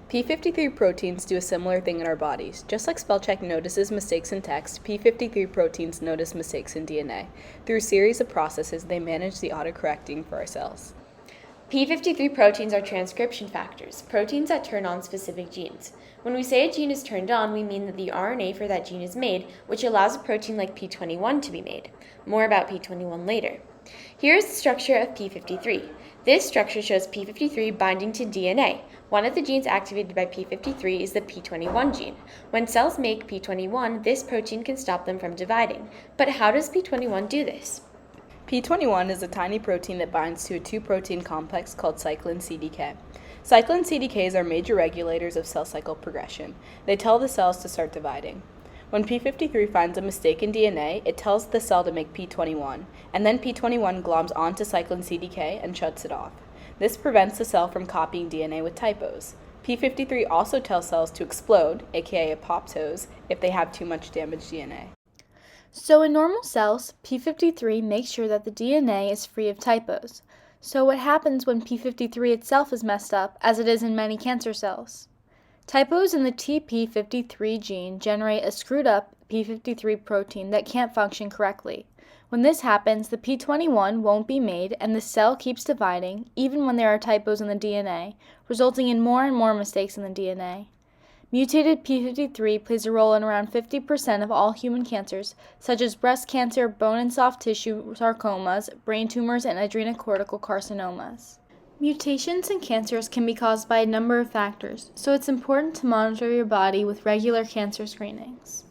p53 proteins do a similar thing in our bodies. Just like spellcheck notices mistakes in text, p53 proteins notice mistakes in DNA. Through a series of processes, they manage the autocorrecting for our cells. p53 proteins are transcription factors, proteins that turn on specific genes. When we say a gene is turned on, we mean that the RNA for that gene is made, which allows a protein like p21 to be made. More about p21 later. Here is the structure of p53. This structure shows p53 binding to DNA. One of the genes activated by p53 is the p21 gene. When cells make p21, this protein can stop them from dividing. But how does p21 do this? p21 is a tiny protein that binds to a two-protein complex called cyclin CDK. Cyclin CDKs are major regulators of cell cycle progression. They tell the cells to start dividing. When p53 finds a mistake in DNA, it tells the cell to make p21, and then p21 gloms onto cyclin CDK and shuts it off. This prevents the cell from copying DNA with typos. p53 also tells cells to explode, aka apoptose, if they have too much damaged DNA. So in normal cells, p53 makes sure that the DNA is free of typos. So what happens when p53 itself is messed up, as it is in many cancer cells? Typos in the TP53 gene generate a screwed up p53 protein that can't function correctly. When this happens, the p21 won't be made and the cell keeps dividing, even when there are typos in the DNA, resulting in more and more mistakes in the DNA. Mutated p53 plays a role in around 50% of all human cancers, such as breast cancer, bone and soft tissue sarcomas, brain tumors, and adrenocortical carcinomas. Mutations in cancers can be caused by a number of factors, so it's important to monitor your body with regular cancer screenings.